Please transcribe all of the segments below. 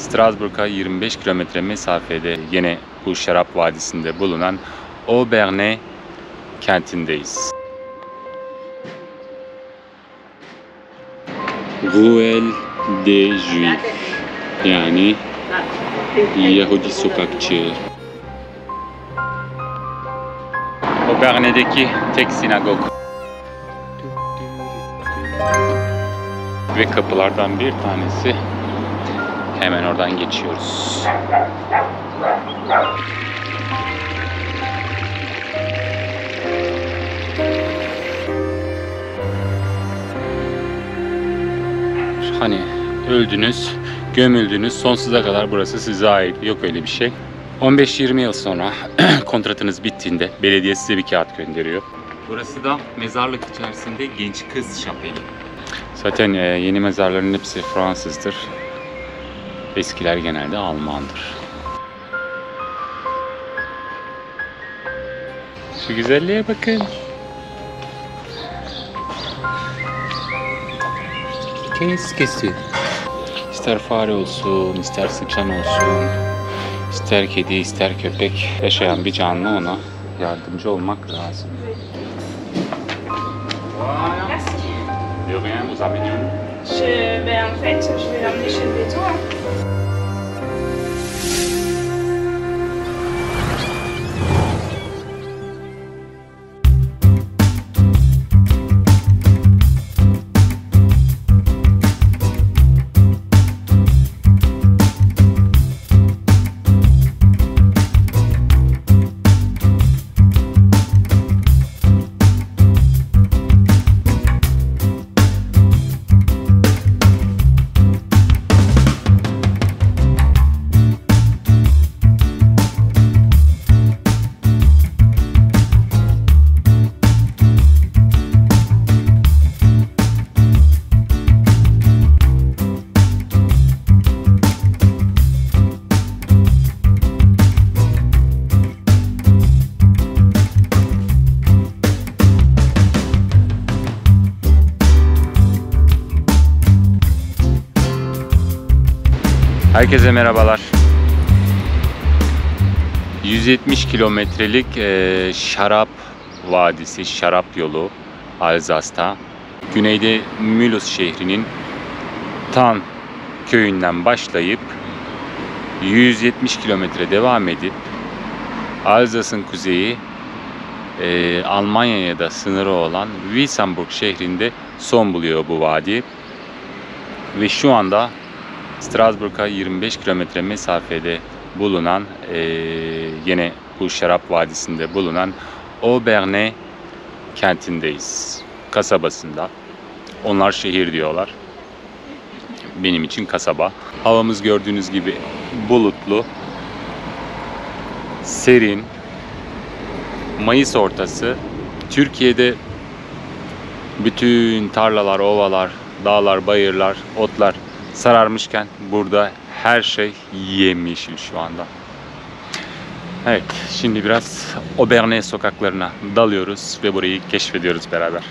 Strasbourg'a 25 kilometre mesafede yine bu Şarap Vadisi'nde bulunan Aubernais kentindeyiz. Ruelle des Juifs, yani Yahudi sokakçı. Aubernais'deki tek sinagog ve kapılardan bir tanesi, hemen oradan geçiyoruz. Hani öldünüz, gömüldünüz, sonsuza kadar burası size ait. Yok öyle bir şey. 15-20 yıl sonra kontratınız bittiğinde belediye size bir kağıt gönderiyor. Burası da mezarlık içerisinde genç kız şapeli. Zaten yeni mezarların hepsi Fransızdır. Eskiler genelde Almandır. Şu güzelliğe bakın. Qu'est-ce? İster fare olsun, ister sıçan olsun, ister kedi, ister köpek, yaşayan bir canlı, ona yardımcı olmak lazım. De rien, vous amenez où? Je vais l'emmener chez le béton. Herkese merhabalar. 170 kilometrelik Şarap Vadisi, Şarap Yolu Alzas'ta. Güneyde Mulhouse şehrinin Tan köyünden başlayıp 170 kilometre devam edip Alzas'ın kuzeyi Almanya'ya da sınırı olan Wissembourg şehrinde son buluyor bu vadi. Ve şu anda Strasbourg'a 25 kilometre mesafede bulunan yine bu Şarap Vadisi'nde bulunan Aubernais kentindeyiz. Kasabasında. Onlar şehir diyorlar. Benim için kasaba. Havamız gördüğünüz gibi bulutlu, serin, Mayıs ortası. Türkiye'de bütün tarlalar, ovalar, dağlar, bayırlar, otlar sararmışken burada her şey yemyeşil şu anda. Evet, şimdi biraz Aubernais sokaklarına dalıyoruz ve burayı keşfediyoruz beraber.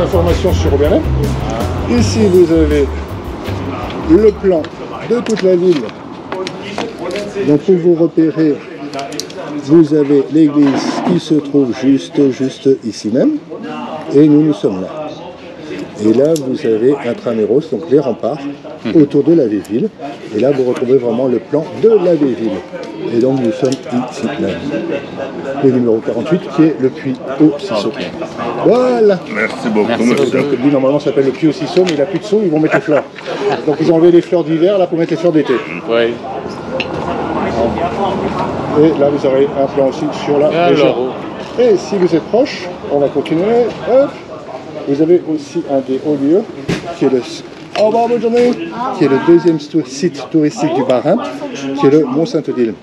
informations sur Aubernet. Ici, vous avez le plan de toute la ville. Donc, pour vous repérer, vous avez l'église qui se trouve juste ici même. Et nous sommes là. Et là, vous avez intramuros, donc les remparts, autour de la vieille ville. Et là, vous retrouvez vraiment le plan de la vieille ville. Et donc, nous sommes ici même. Le numéro 48, qui est le puits au Ciceau. Okay. Voilà. Merci beaucoup. Merci Merci. Donc, lui, normalement, s'appelle le puits au Ciceau, mais il n'a plus de seau, ils vont mettre les fleurs. Donc, ils ont enlevé les fleurs d'hiver, là, pour mettre les fleurs d'été. Oui. Et là, vous aurez un plan aussi sur la région. Et si vous êtes proche, on va continuer. Hop. Vous avez aussi un des hauts lieux, qui est le... Au revoir, bonne journée. Qui est le deuxième site touristique du Bas-Rhin, qui est le Mont Sainte-Odile.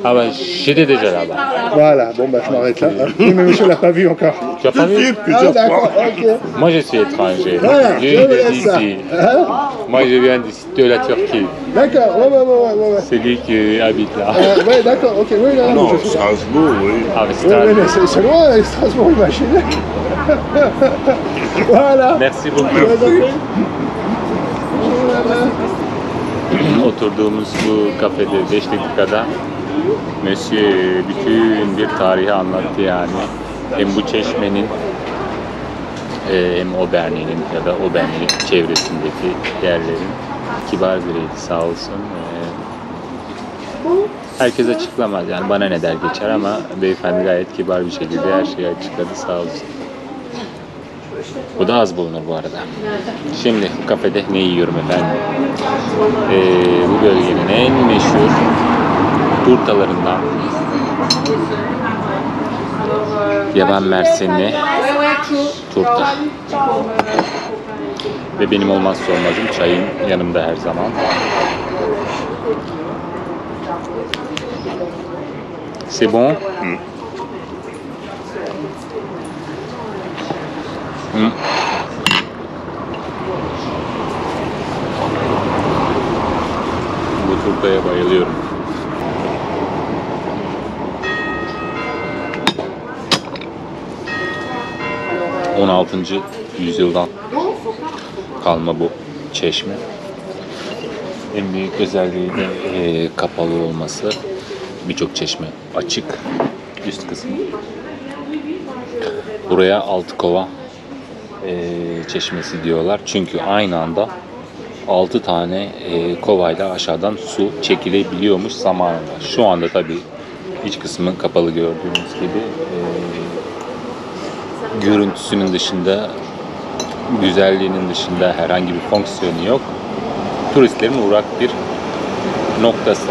Ah bah, j'étais déjà là-bas. Voilà, bon bah je m'arrête là. Oui, mais monsieur l'a pas vu encore. Tu as pas vu? Ah d'accord, ok. Moi je suis étranger. Voilà, Je je vous viens laisse ça. d'ici. Hein? Moi je viens de la Turquie. D'accord, ouais. C'est lui qui habite là. Ouais, d'accord, ok, oui, là, Non, je suis... Strasbourg, oui. Ah, mais c'est Oui, mais c'est loin, Strasbourg, imaginez. Voilà. Merci beaucoup. Oturduğumuz bu kafede 5 dakikada Monsieur bütün bir tarihi anlattı yani. Hem bu çeşmenin hem Auberne'nin ya da Auberne'nin çevresindeki yerlerin kibar biriydi sağ olsun. Herkes açıklamaz yani bana ne der geçer ama beyefendi gayet kibar bir şekilde her şeyi açıkladı sağ olsun. Bu da az bulunur bu arada. Şimdi kafede ne yiyorum efendim? Bu bölgenin en meşhur turtalarından yaban mersinli turta. Ve benim olmazsa olmazım çayım yanımda her zaman. C'est bon? Bu turtaya bayılıyorum. ...16. yüzyıldan kalma bu çeşme. En büyük özelliği de kapalı olması. Birçok çeşme açık üst kısmı. Buraya Altıkova çeşmesi diyorlar. Çünkü aynı anda 6 tane kovayla aşağıdan su çekilebiliyormuş zamanında. Şu anda tabii iç kısmı kapalı gördüğünüz gibi. Görüntüsünün dışında, güzelliğinin dışında herhangi bir fonksiyonu yok. Turistlerin uğrak bir noktası.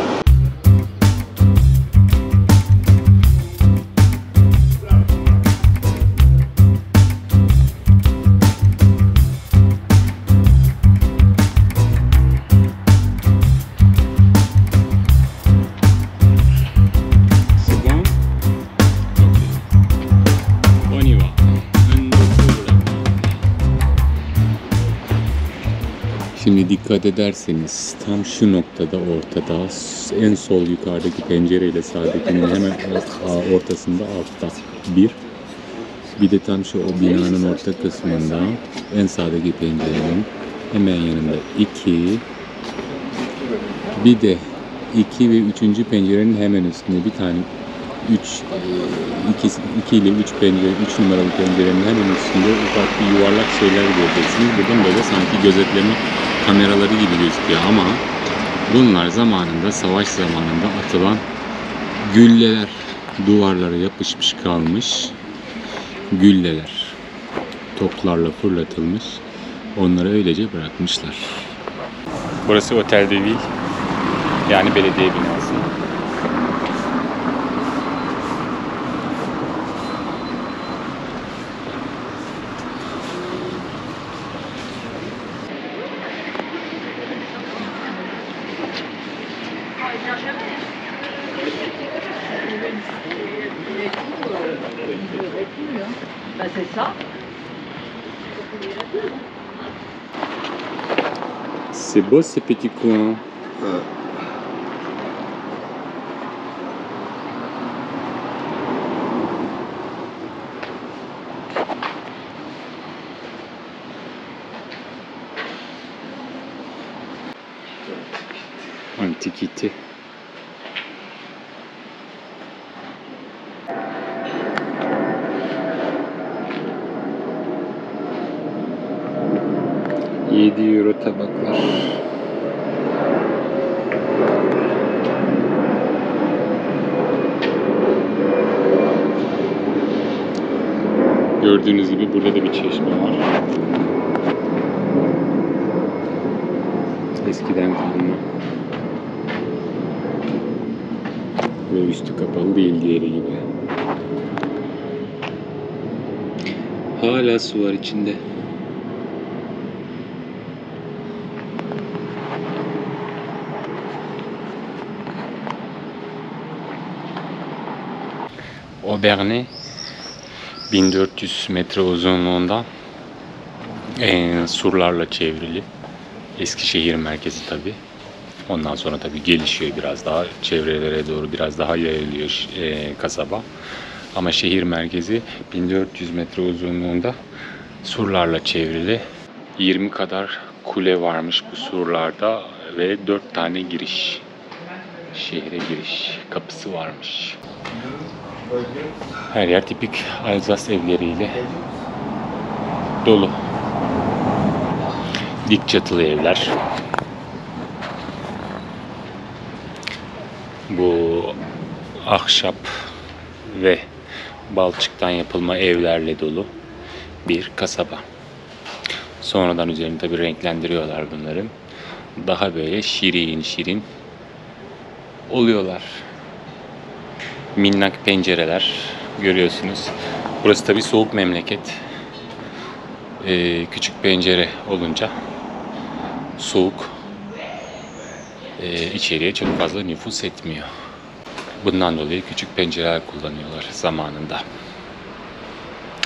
Şimdi dikkat ederseniz tam şu noktada ortada en sol yukarıdaki pencereyle sağdakinin hemen ortasında altta bir de tam şu o binanın orta kısmında en sağdaki pencerenin hemen yanında 2 bir de 2 ve 3. pencerenin hemen üstünde bir tane 2 ile 3 pencere 3 numaralı pencerenin hemen üstünde ufak bir yuvarlak şeyler göreceksiniz. Buradan böyle sanki gözetleme kameraları gibi gözüküyor ama bunlar zamanında savaş zamanında atılan gülleler, duvarlara yapışmış kalmış gülleler, toplarla fırlatılmış, onları öylece bırakmışlar. Burası Otel de Ville, yani belediye binası. C'est beau ces petits coins. Antikiti. €7 tabaklar. Gördüğünüz gibi burada da bir çeşme var. Eskiden kalma. Ve üstü kapalı değil diğeri gibi. Hala su var içinde. Aubernais 1400 metre uzunluğunda surlarla çevrili. Eskişehir merkezi tabi. Ondan sonra tabi gelişiyor biraz daha. Çevrelere doğru biraz daha yayılıyor kasaba. Ama şehir merkezi 1400 metre uzunluğunda surlarla çevrili. 20 kadar kule varmış bu surlarda ve 4 tane giriş. Şehre giriş kapısı varmış. Her yer tipik Alsas evleriyle dolu. Dik çatılı evler. Bu ahşap ve balçıktan yapılma evlerle dolu bir kasaba. Sonradan üzerini tabii renklendiriyorlar bunları. Daha böyle şirin şirin oluyorlar. Minnak pencereler görüyorsunuz. Burası tabii soğuk memleket. Küçük pencere olunca soğuk içeriye çok fazla nüfuz etmiyor. Bundan dolayı küçük pencereler kullanıyorlar zamanında.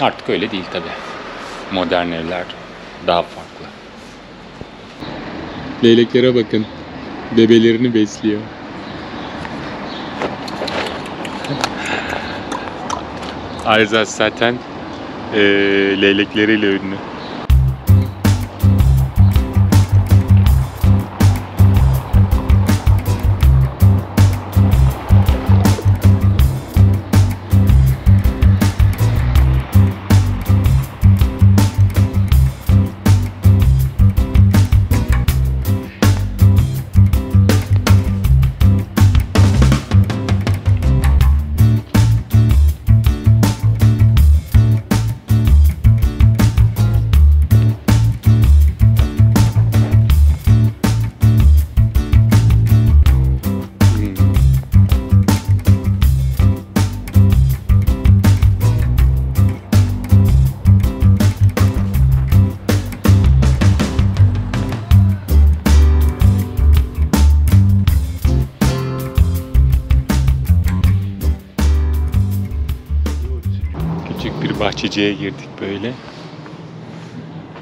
Artık öyle değil tabii. Modern evler daha farklı. Leyleklere bakın. Bebelerini besliyor. Alsas zaten leylekleriyle ünlü. Bahçeciye girdik böyle.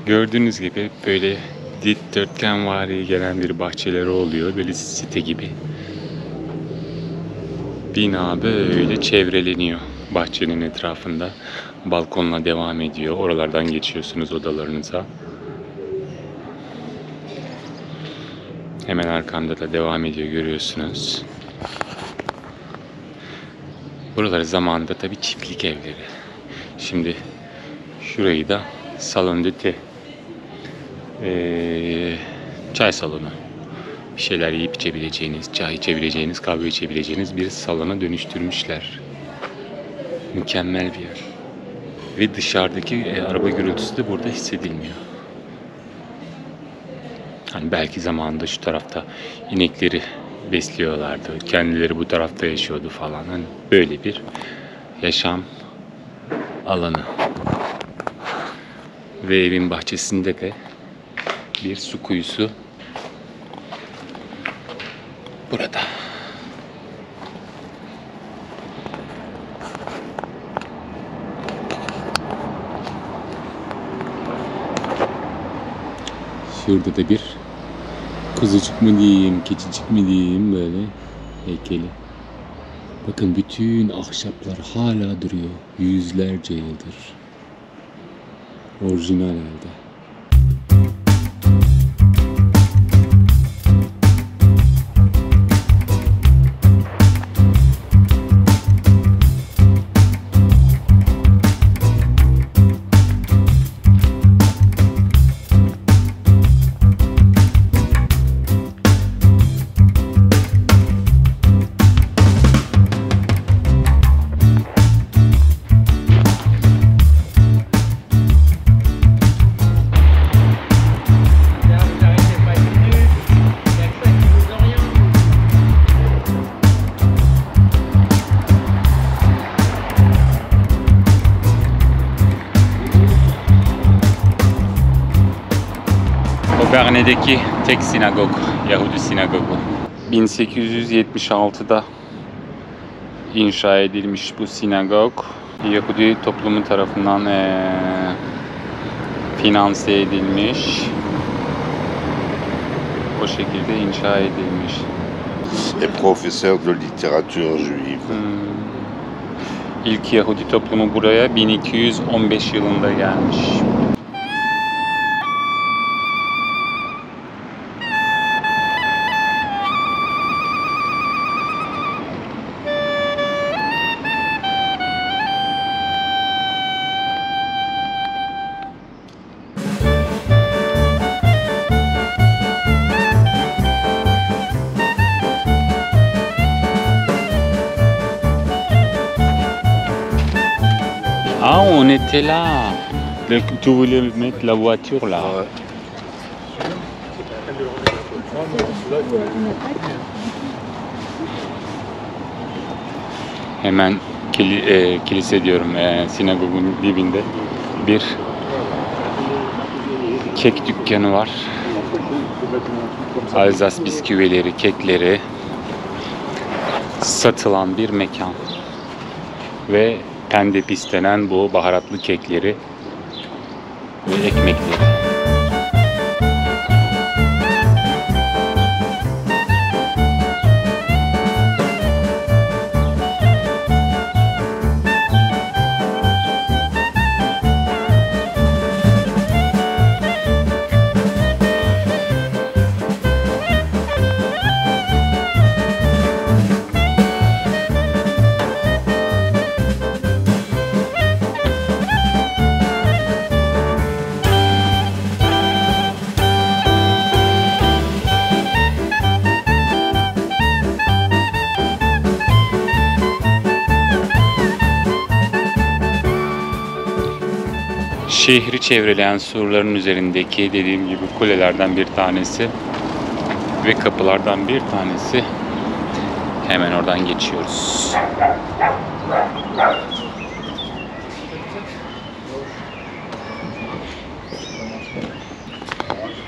Gördüğünüz gibi böyle dikdörtgenvari gelen bir bahçeleri oluyor. Böyle site gibi. Bina böyle çevreleniyor bahçenin etrafında. Balkonla devam ediyor. Oralardan geçiyorsunuz odalarınıza. Hemen arkamda da devam ediyor görüyorsunuz. Buraları zamanında tabii çiftlik evleri. Şimdi şurayı da salon de thé, çay salonu. Bir şeyler yiyip içebileceğiniz, çay içebileceğiniz, kahve içebileceğiniz bir salona dönüştürmüşler. Mükemmel bir yer. Ve dışarıdaki araba gürültüsü de burada hissedilmiyor. Hani belki zamanında şu tarafta inekleri besliyorlardı. Kendileri bu tarafta yaşıyordu falan. Hani böyle bir yaşam alanı. Ve evin bahçesinde de bir su kuyusu burada. Şurada da bir kuzucuk mu diyeyim, keçicik mi diyeyim böyle heykeli. Bakın bütün ahşaplar hala duruyor. Yüzlerce yıldır. Orijinal halde. Berne'deki tek sinagog, Yahudi sinagogu. 1876'da inşa edilmiş bu sinagog. Yahudi toplumu tarafından finanse edilmiş. O şekilde inşa edilmiş. Et professeur de littérature juive. İlk Yahudi toplumu buraya 1215 yılında gelmiş. Ah, on était là. Tu voulais mettre la voiture là. Ouais. Hemen kilise diyorum, sinagogun dibinde bir kek dükkanı var. Alzas bisküvileri, kekleri satılan bir mekan. Ve pendepis denen bu baharatlı kekleri ve ekmekleri. Şehri çevreleyen surların üzerindeki dediğim gibi kulelerden bir tanesi ve kapılardan bir tanesi. Hemen oradan geçiyoruz.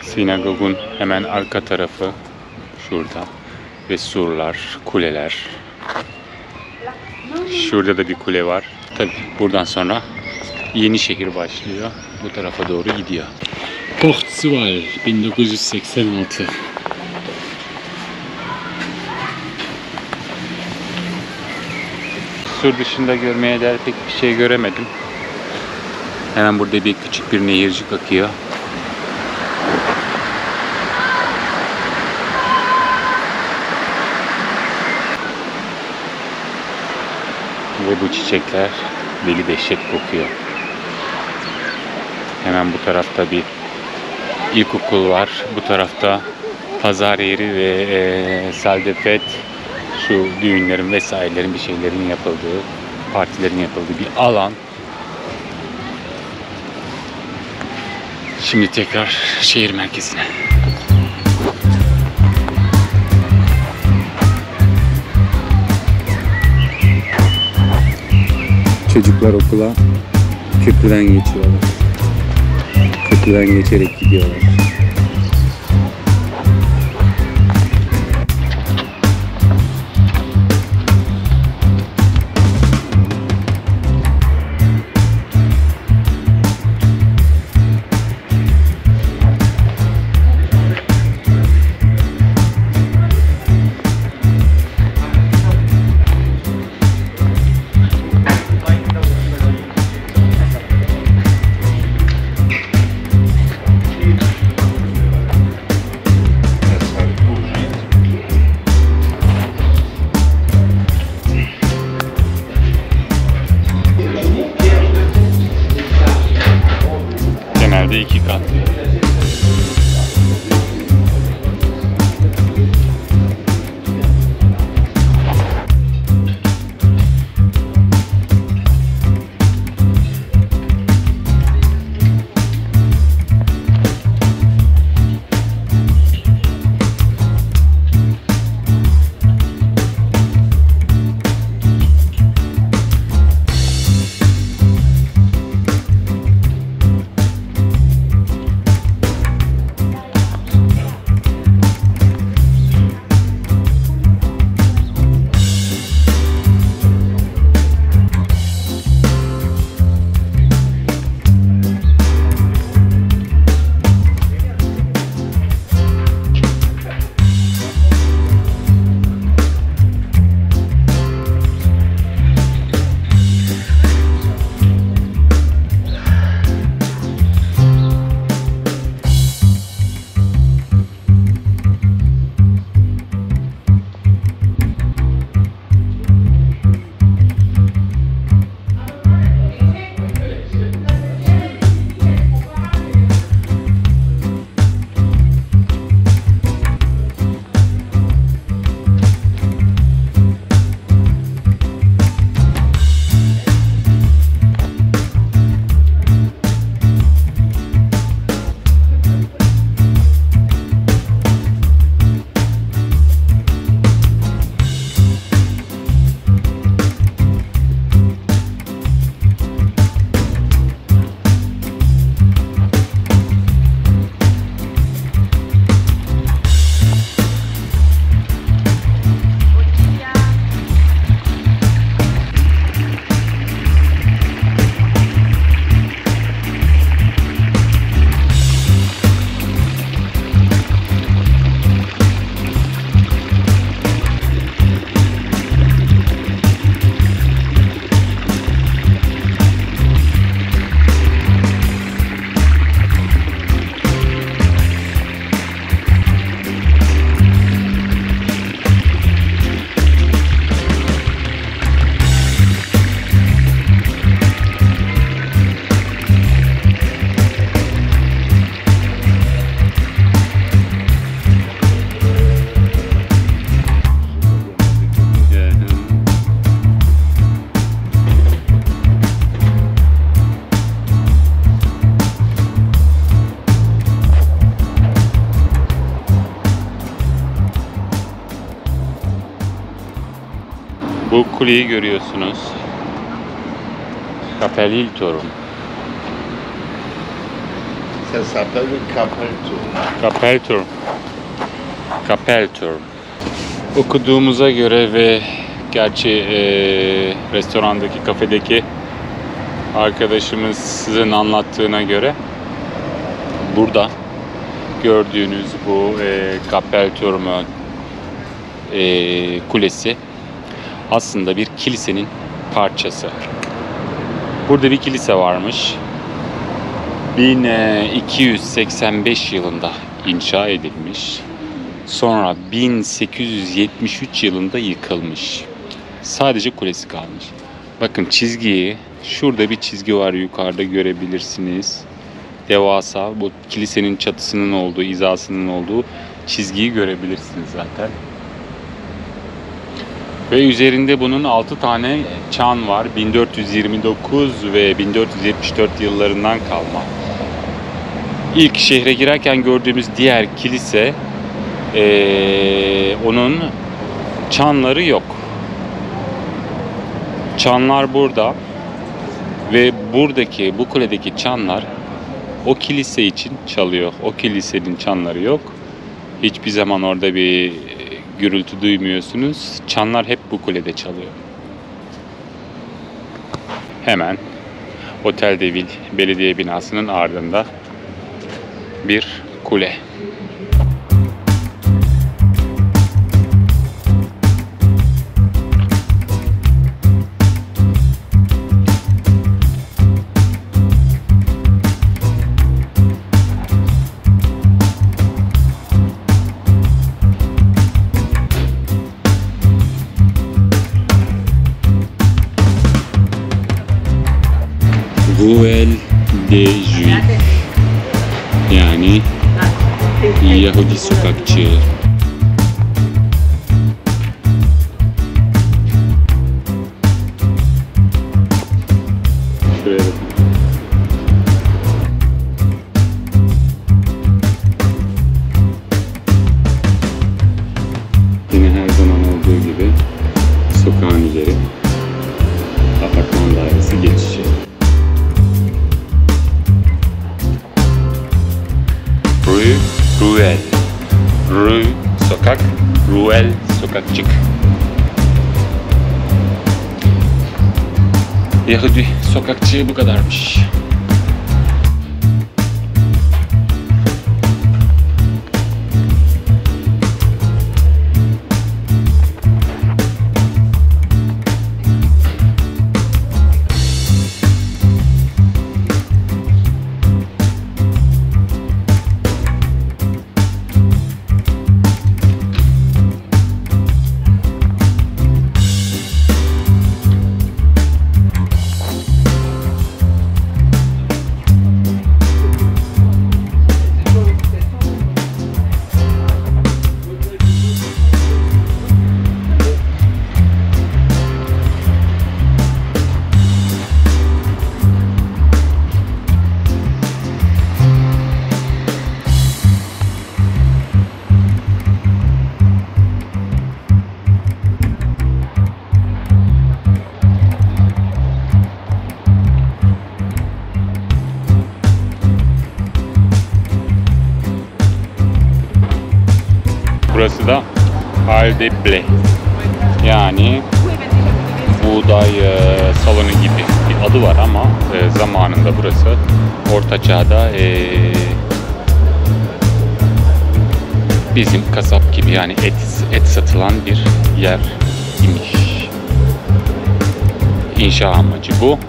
Sinagogun hemen arka tarafı şurada ve surlar, kuleler. Şurada da bir kule var. Tabii buradan sonra yeni şehir başlıyor. Bu tarafa doğru gidiyor. Portugal 1986. Sur dışında görmeye değer pek bir şey göremedim. Hemen burada bir küçük bir nehircik akıyor. Ve bu çiçekler deli dehşet kokuyor. Hemen bu tarafta bir ilkokul var. Bu tarafta pazar yeri ve saldefet, şu düğünlerin vesairelerin bir şeylerin yapıldığı, partilerin yapıldığı bir alan. Şimdi tekrar şehir merkezine. Çocuklar okula köprüden geçiyorlar. Köprüden geçerek gidiyorlar. Bu kuleyi görüyorsunuz. Kapellturm. Ça s'appelle le Kapellturm. Kapellturm. Kapellturm. Okuduğumuza göre ve gerçi restorandaki, kafedeki arkadaşımızın anlattığına göre burada gördüğünüz bu Kapellturm kulesi aslında bir kilisenin parçası. Burada bir kilise varmış. 1285 yılında inşa edilmiş. Sonra 1873 yılında yıkılmış. Sadece kulesi kalmış. Bakın çizgiyi, şurada bir çizgi var, yukarıda görebilirsiniz. Devasa, bu kilisenin çatısının olduğu, hizasının olduğu çizgiyi görebilirsiniz zaten. Ve üzerinde bunun 6 tane çan var. 1429 ve 1474 yıllarından kalma. İlk şehre girerken gördüğümüz diğer kilise, onun çanları yok. Çanlar burada ve bu kuledeki çanlar o kilise için çalıyor. O kilisenin çanları yok. Hiçbir zaman orada bir gürültü duymuyorsunuz. Çanlar hep bu kulede çalıyor. Hemen Otel de Ville belediye binasının ardında bir kule. Ruelle des Juifs, yani Yahudi sokakçı. Şuraya bakın. Yine her zaman olduğu gibi sokağın üzeri apartman dairesi geçişi. Ruelle. Rue sokak, ruelle sokakçık. Yahudi sokakçığı bu kadarmış. Burası da Hal de Blé, yani buğday salonu gibi bir adı var ama zamanında burası Orta Çağ'da bizim kasap gibi, yani et satılan bir yer imiş. İnşa amacı bu.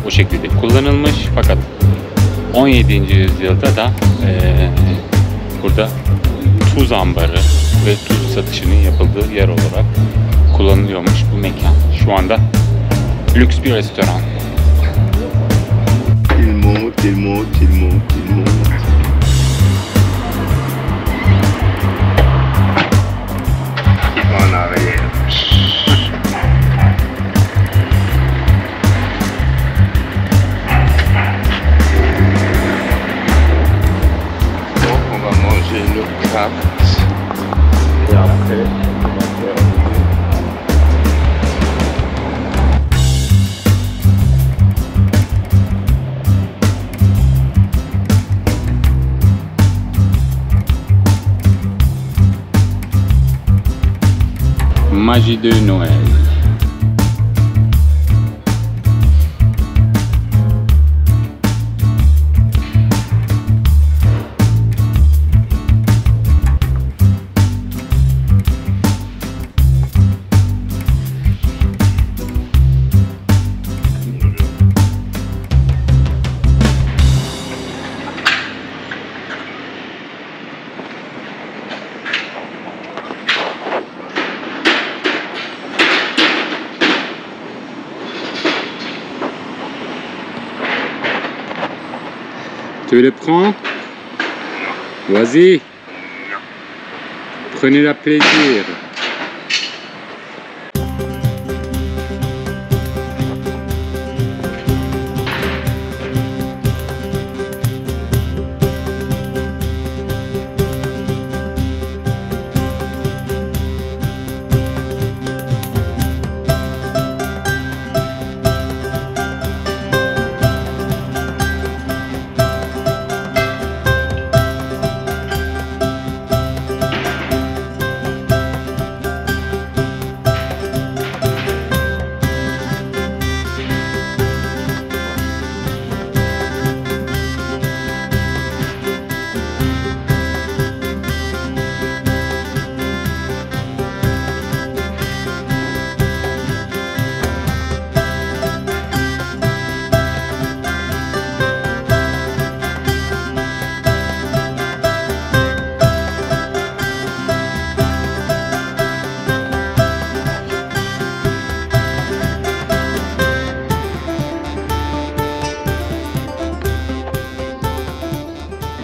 Bu şekilde kullanılmış, fakat 17. yüzyılda da burada tuz ambarı ve tuz satışının yapıldığı yer olarak kullanılıyormuş bu mekan. Şu anda lüks bir restoran. Il monte. En arrière. Donc on va manger le craft. Et après, on va faire magie de Noël. Tu le prends? Vas-y. Prenez la plaisir.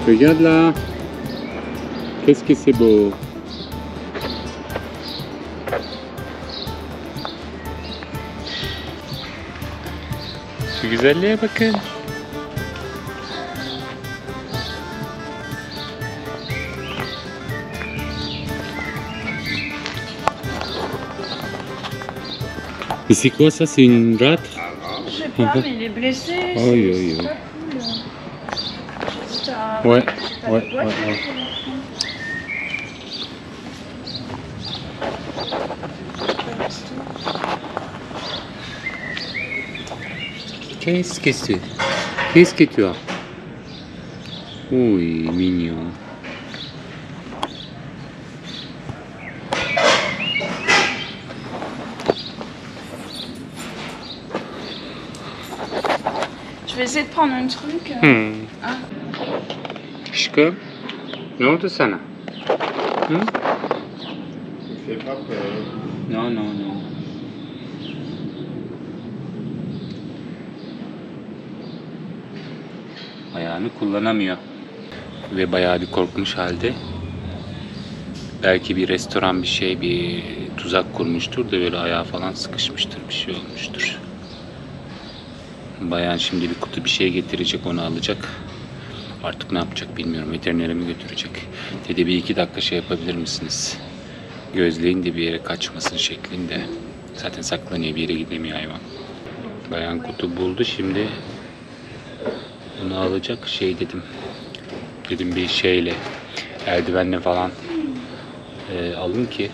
Regarde là, qu'est-ce que c'est beau. Şu güzelliğe bakın. Mais c'est quoi ça? C'est une rate? Je sais pas, mais il est blessé. Aïe, c'est aïe, pas aïe. cool. J'hésite à- Ouais, t'as ouais, des boîtes, ouais, là, ouais. pour la prendre. Qu'est-ce que tu as? Oui, mignon. Je vais essayer de prendre un truc. Ah. Aşkım, ne oldu sana? Hı? Fais pas peur. No. Ayağını kullanamıyor. Ve bayağı bir korkmuş halde. Belki bir restoran bir tuzak kurmuştur da böyle ayağı falan sıkışmıştır, bir şey olmuştur. Bayan şimdi bir kutu bir şey getirecek, onu alacak. Artık ne yapacak bilmiyorum. Veterinere mi götürecek? Dedi bir 2 dakika şey yapabilir misiniz? Gözleyin de bir yere kaçmasın şeklinde. Zaten saklanıyor, bir yere gidemiyor hayvan. Bayan kutu buldu, şimdi bunu alacak. Dedim bir şeyle, eldivenle falan alın ki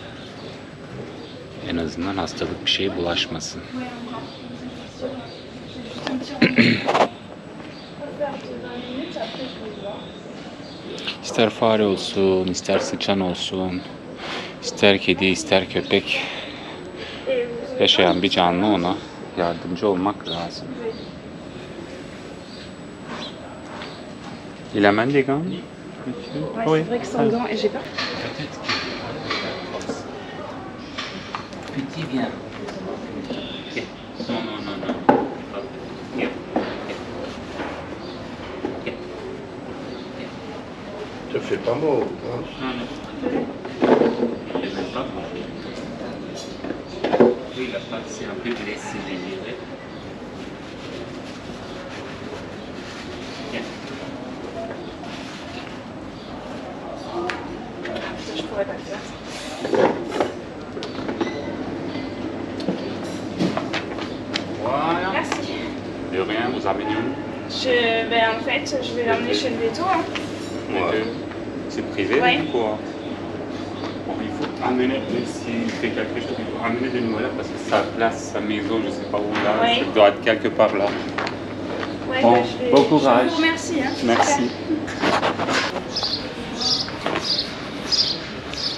en azından hastalık bir şeye bulaşmasın. İster fare olsun, ister sıçan olsun, ister kedi, ister köpek, yaşayan bir canlı, ona yardımcı olmak lazım. Il amène des gants? Ouais, c'est vrai que sans gants, et j'ai peur. Petit, viens. Non. Te fais pas mal. Hein? Oui, la patte c'est un peu blessée, je dirais. Je pourrais pas le faire. Voilà. Merci. De rien, vous amenez où? En fait, je vais l'emmener chez le veto. Hein. Ouais. C'est privé Ouais. ou quoi? Bon, il Emmener si fait quelque chose, emmener de nous là parce que sa place, sa maison, je sais pas où là, Oui. ça doit être quelque part là. Ouais, Bon, bah, je vais- bon courage. Je vous remercie. Hein. Merci.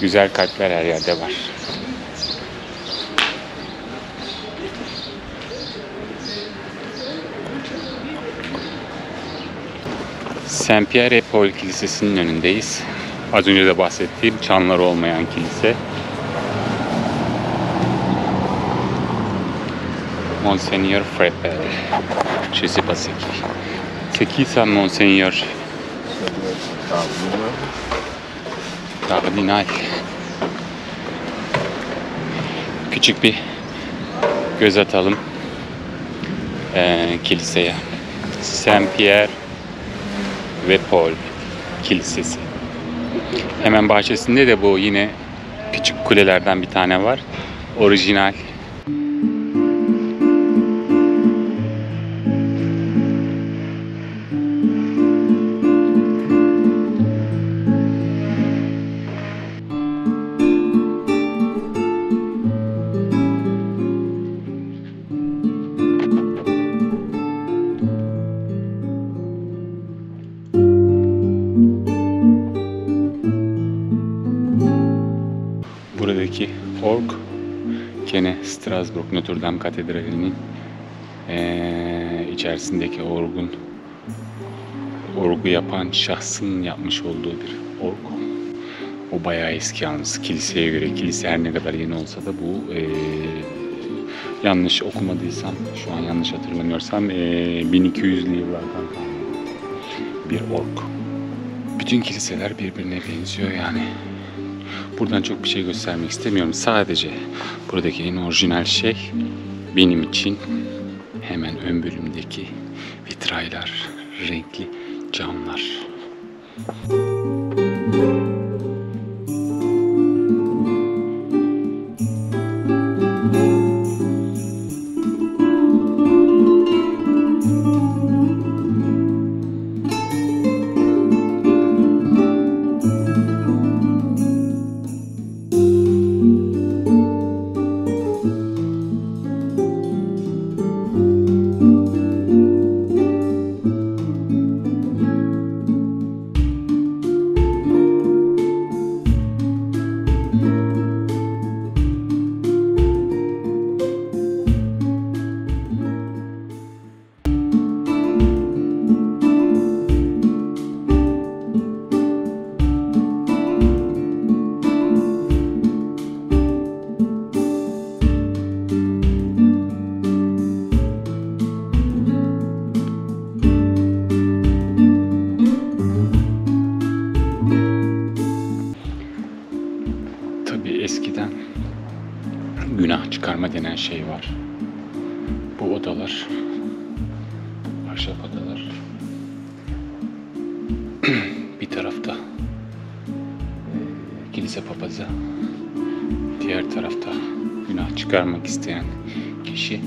Güzel kalpler her yerde var. Saint Pierre et Paul Kilisesi'nin önündeyiz. Az önce de bahsettiğim çanları olmayan kilise. Monseigneur Frepper. Je sais pas c'est qui. C'est qui ça, Monseigneur? Kardinal. Küçük bir göz atalım kiliseye. Saint Pierre ve Paul Kilisesi. Hemen bahçesinde de bu yine küçük kulelerden bir tane var. Orijinal. Buradaki org gene Strasbourg Notre Dame Katedrali'nin içerisindeki orgu yapan şahsın yapmış olduğu bir org. O bayağı eski yalnız kiliseye göre. Kilise her ne kadar yeni olsa da bu yanlış okumadıysam, şu an yanlış hatırlamıyorsam 1200'lü yıllardan kalma bir org. Bütün kiliseler birbirine benziyor yani. Buradan çok bir şey göstermek istemiyorum. Sadece buradaki en orijinal şey benim için hemen ön bölümdeki vitraylar, renkli camlar. Eskiden günah çıkarma denen şey var. Bu odalar, ahşap odalar. Bir tarafta kilise papazı, diğer tarafta günah çıkarmak isteyen kişi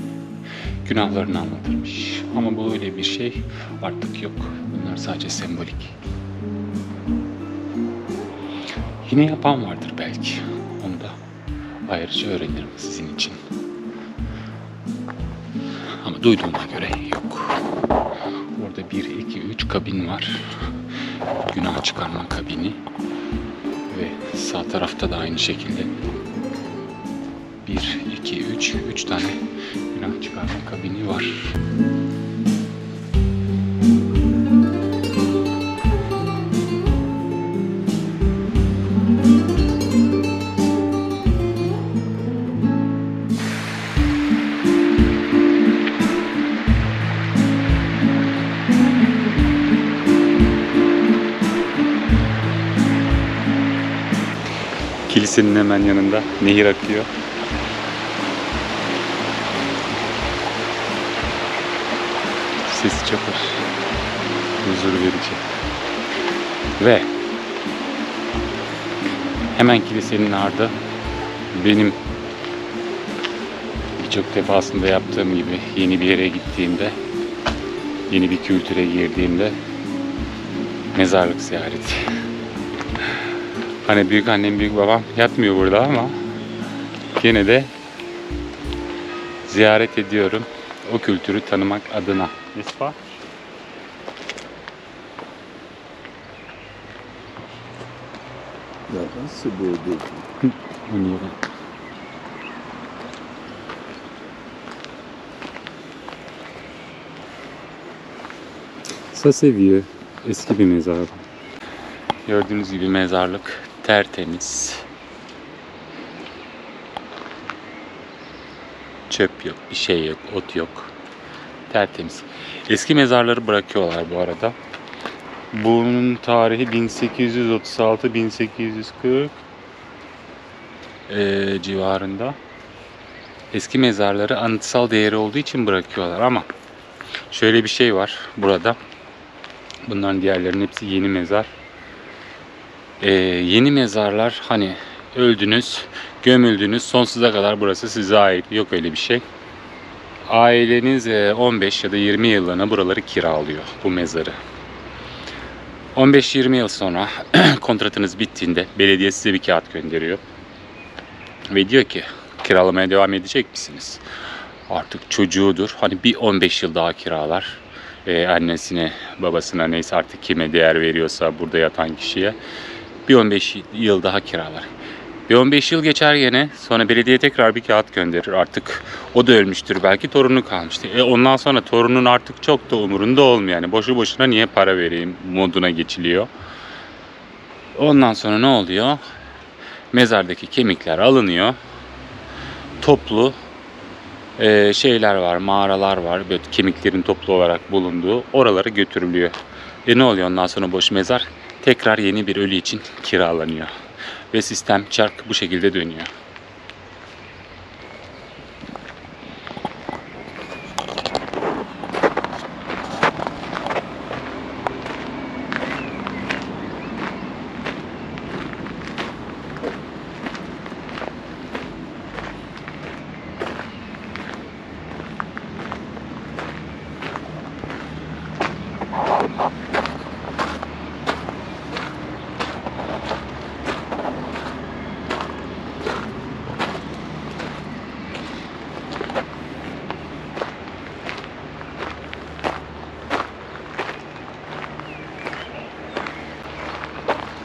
günahlarını anlatırmış. Ama bu öyle bir şey artık yok. Bunlar sadece sembolik. Yine yapan vardır belki. Onu da ayrıca öğrenirim sizin için. Ama duyduğuma göre yok. Orada 1, 2, 3 kabin var. Günah çıkarma kabini. Ve sağ tarafta da aynı şekilde 1, 2, 3 tane günah çıkarma kabini var. Kilisenin hemen yanında nehir akıyor. Sesi çok hoş. Huzur verici. Ve hemen kilisenin ardında benim birçok defasında yaptığım gibi yeni bir yere gittiğimde, yeni bir kültüre girdiğimde mezarlık ziyareti. Hani büyük annem, büyük babam yatmıyor burada ama gene de ziyaret ediyorum. O kültürü tanımak adına. N'est-ce pas? Là, c'est beau. On y va. Ça c'est vieux. Eski bir mezar. Gördüğünüz gibi mezarlık tertemiz. Çöp yok, bir şey yok, ot yok. Tertemiz. Eski mezarları bırakıyorlar bu arada. Bunun tarihi 1836-1840 civarında. Eski mezarları anıtsal değeri olduğu için bırakıyorlar ama şöyle bir şey var burada. Bunların diğerlerinin hepsi yeni mezar. Yeni mezarlar hani öldünüz, gömüldünüz, sonsuza kadar burası size ait. Yok öyle bir şey. Aileniz 15 ya da 20 yıllığına buraları kiralıyor, bu mezarı. 15-20 yıl sonra kontratınız bittiğinde belediye size bir kağıt gönderiyor. Ve diyor ki kiralamaya devam edecek misiniz? Artık çocuğudur. Hani bir 15 yıl daha kiralar. Annesine, babasına, neyse artık kime değer veriyorsa burada yatan kişiye bir 15 yıl daha kiralar. Bir 15 yıl geçer gene, sonra belediye tekrar bir kağıt gönderir. Artık o da ölmüştür, belki torunu kalmıştır. Ondan sonra torunun artık çok da umurunda olmuyor. Yani boşu boşuna niye para vereyim moduna geçiliyor. Ondan sonra ne oluyor? Mezardaki kemikler alınıyor. Toplu şeyler var, mağaralar var. Böyle kemiklerin toplu olarak bulunduğu oralara götürülüyor. Ne oluyor ondan sonra boş mezar? Tekrar yeni bir ölü için kiralanıyor. Ve sistem, çark bu şekilde dönüyor.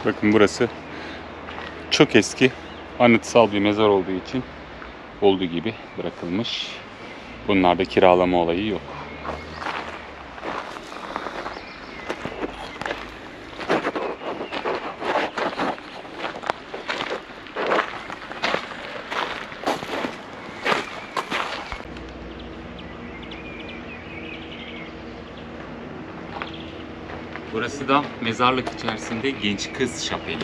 Bakın burası çok eski, anıtsal bir mezar olduğu için olduğu gibi bırakılmış. Bunlarda kiralama olayı yok. Burası da mezarlık içerisinde genç kız şapeli.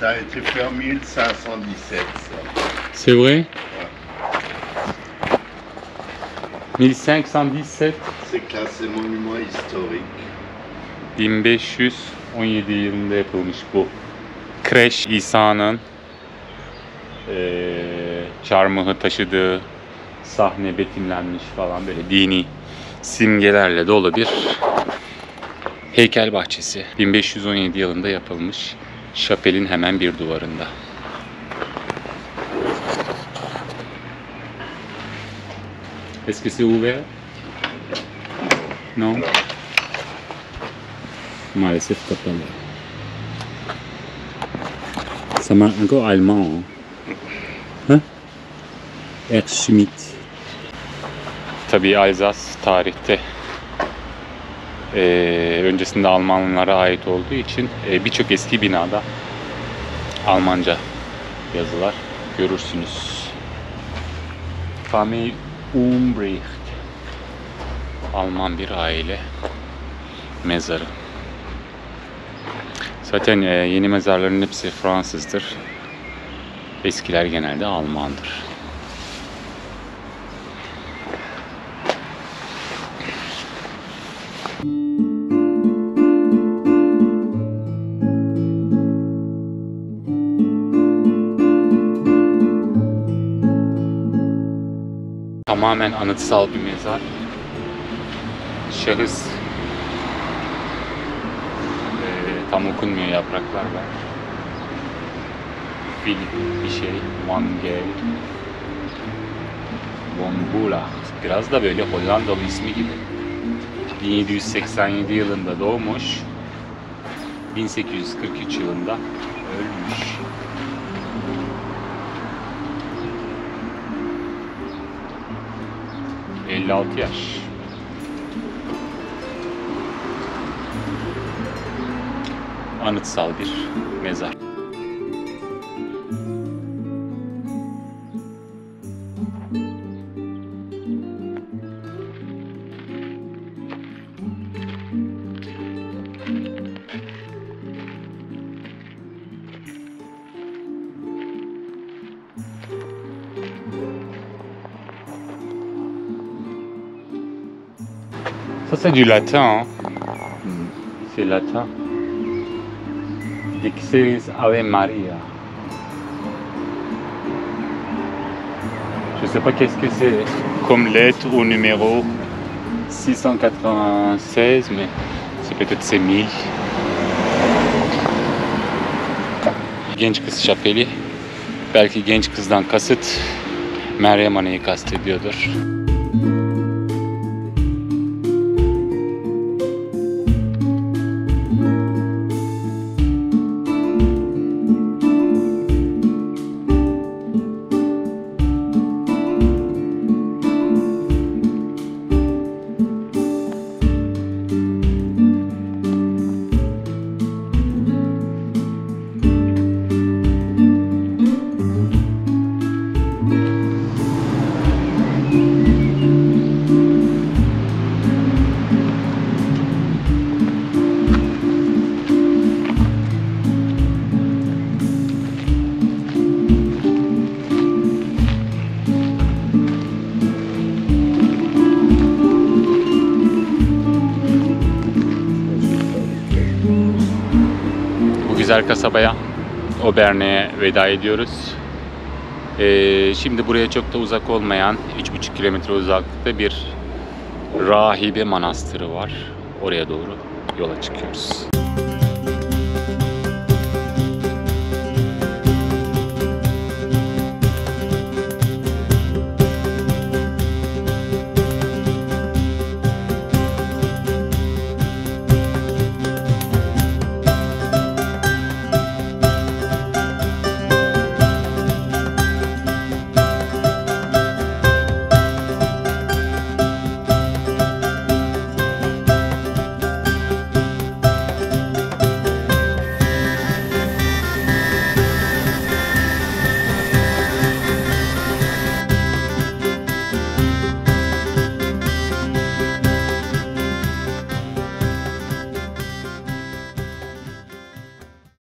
Ça a été fait en 1517, ça. C'est vrai? 1517. C'est classé monument historique. 1517 yılında yapılmış bu. Kreş İsa'nın çarmıhı taşıdığı sahne betimlenmiş falan, böyle dini simgelerle dolu bir heykel bahçesi. 1517 yılında yapılmış. Şapelin hemen bir duvarında. Est-ce que c'est ouvert? Non. Maalesef kapalı. Ça marche encore allemand. Hein? Schmidt. Tabii Alsas tarihte öncesinde Almanlara ait olduğu için birçok eski binada Almanca yazılar görürsünüz. Famille Umbrecht, Alman bir aile mezarı. Zaten yeni mezarların hepsi Fransızdır. Eskiler genelde Almandır. Tamamen anıtsal bir mezar. şahıs. Tam okunmuyor, yapraklar var. Filip bir şey. Wangel. Wombula. Biraz da böyle Hollandalı ismi gibi. 1787 yılında doğmuş. 1843 yılında ölmüş. ...56 yaş. Anıtsal bir mezar. Ça c'est du latin, hein? C'est latin. Dixeris Ave Maria. Je sais pas qu'est-ce que c'est comme lettre ou numéro 696, mais c'est peut-être c'est 1000. Genç kız şapeli. Belki genç kızdan kasıt Meryem Ana'yı kastediyordur. Güzel kasabaya, Obern'e veda ediyoruz. Şimdi buraya çok da uzak olmayan 3,5 kilometre uzaklıkta bir rahibe manastırı var. Oraya doğru yola çıkıyoruz.